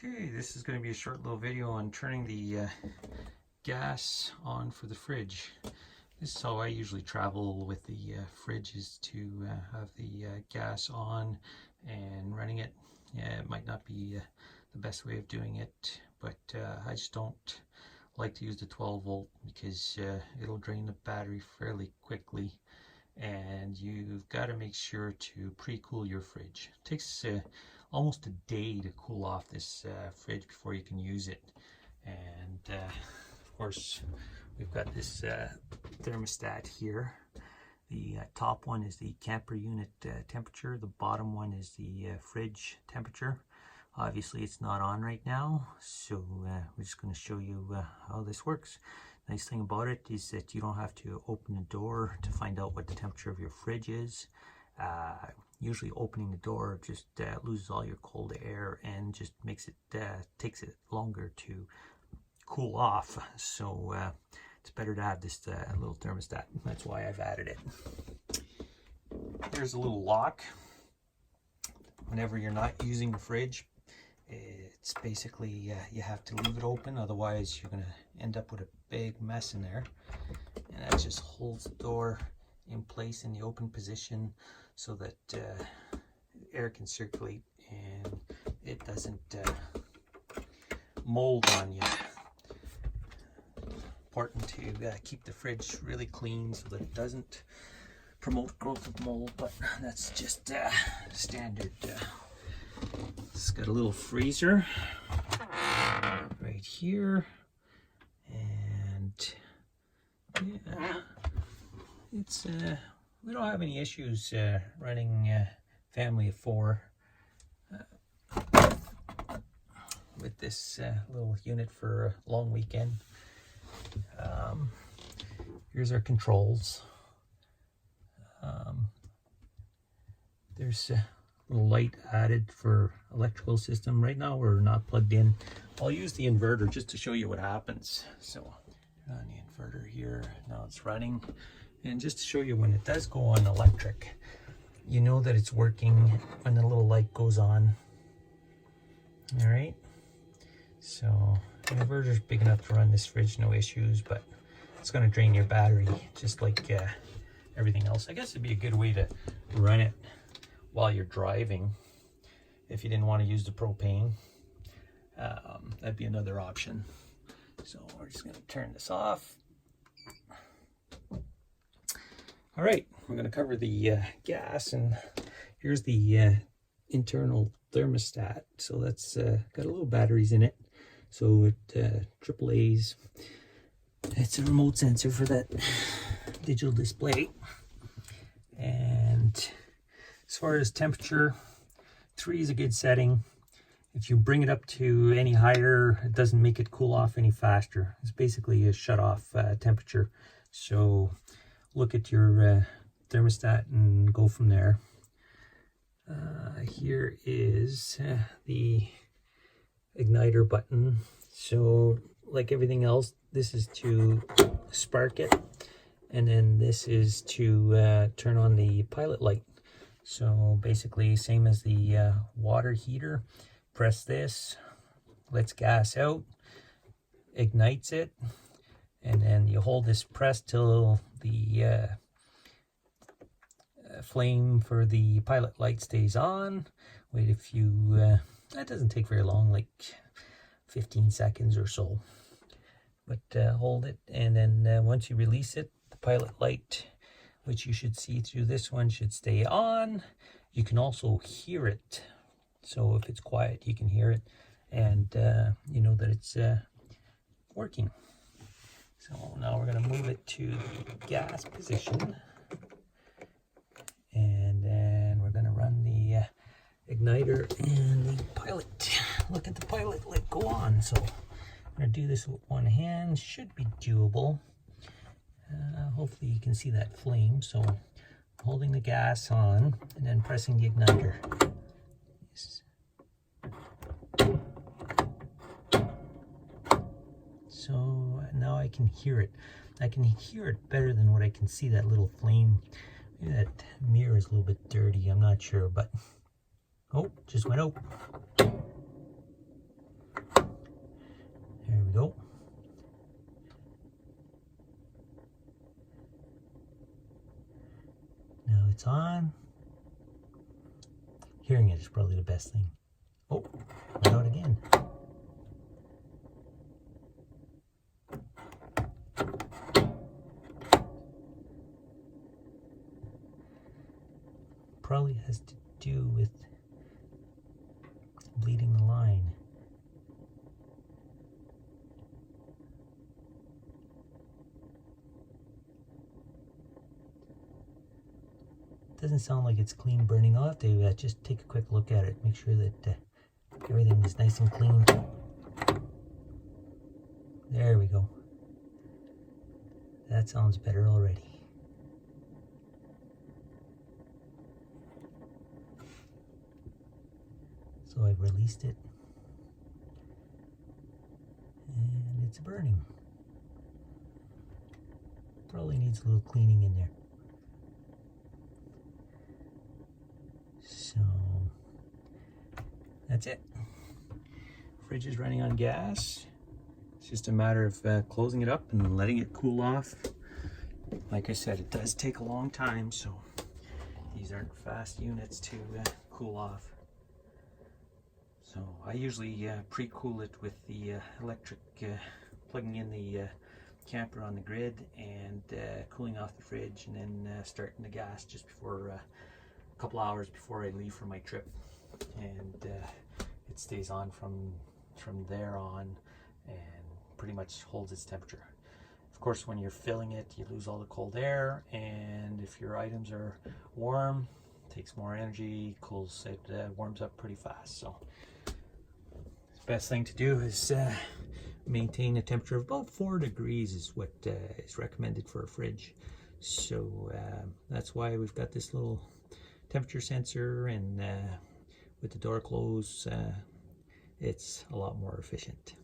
Okay, this is going to be a short little video on turning the gas on for the fridge. This is how I usually travel with the fridge, is to have the gas on and running it. Yeah, it might not be the best way of doing it, but I just don't like to use the 12 volt because it'll drain the battery fairly quickly, and you've got to make sure to pre-cool your fridge. It takes almost a day to cool off this fridge before you can use it. And of course, we've got this thermostat here. The top one is the camper unit temperature. The bottom one is the fridge temperature. Obviously it's not on right now, so we're just going to show you how this works. Nice thing about it is that you don't have to open the door to find out what the temperature of your fridge is. Usually opening the door just loses all your cold air and just makes it takes it longer to cool off. So it's better to have this little thermostat. That's why I've added it. There's a little lock. Whenever you're not using the fridge, it's basically you have to leave it open, otherwise you're going to end up with a big mess in there. And that just holds the door in place in the open position so that air can circulate and it doesn't mold on you. Important to keep the fridge really clean so that it doesn't promote growth of mold, but that's just standard. It's got a little freezer right here, and yeah, it's we don't have any issues running family of 4 with this little unit for a long weekend. Here's our controls. There's a little light added for electrical system. Right now we're not plugged in. I'll use the inverter just to show you what happens. So on the inverter here, now it's running. And just to show you, when it does go on electric, you know that it's working when the little light goes on. All right. So the inverter is big enough to run this fridge, no issues, but it's going to drain your battery just like everything else. I guess it'd be a good way to run it while you're driving if you didn't want to use the propane. That'd be another option. So we're just going to turn this off. All right, we're going to cover the gas, and here's the internal thermostat. So that's got a little batteries in it. So it AAA's. It's a remote sensor for that digital display. And as far as temperature, 3 is a good setting. If you bring it up to any higher, it doesn't make it cool off any faster. It's basically a shut-off temperature. So look at your thermostat and go from there. Here is the igniter button. So like everything else, this is to spark it, and then this is to turn on the pilot light. So basically same as the water heater. Press this, lets gas out, ignites it, and then you hold this pressed till the flame for the pilot light stays on. Wait a few, that doesn't take very long, like 15 seconds or so. But hold it, and then once you release it, the pilot light, which you should see through this one, should stay on. You can also hear it. So if it's quiet, you can hear it, and you know that it's working. So now we're going to move it to the gas position, and then we're going to run the igniter and the pilot. Look at the pilot light go on. So I'm going to do this with one hand. Should be doable. Hopefully you can see that flame. So holding the gas on and then pressing the igniter. So now I can hear it. I can hear it better than what I can see that little flame. Maybe that mirror is a little bit dirty, I'm not sure, but oh, just went out. on. Hearing it is probably the best thing. Oh, went out again. Probably has to do with bleeding the line. Doesn't sound like it's clean burning. I'll have to just take a quick look at it, make sure that everything is nice and clean. There we go. That sounds better already. So I've released it, and it's burning. Probably needs a little cleaning in there. So that's it. Fridge is running on gas. It's just a matter of closing it up and letting it cool off. Like I said, it does take a long time, so these aren't fast units to cool off. So I usually pre-cool it with the electric, plugging in the camper on the grid and cooling off the fridge, and then starting the gas just before a couple hours before I leave for my trip, and it stays on from there on and pretty much holds its temperature. Of course, when you're filling it, you lose all the cold air, and if your items are warm, it takes more energy, cools it, warms up pretty fast. So the best thing to do is maintain a temperature of about 4 degrees is what is recommended for a fridge. So that's why we've got this little temperature sensor, and with the door closed, it's a lot more efficient.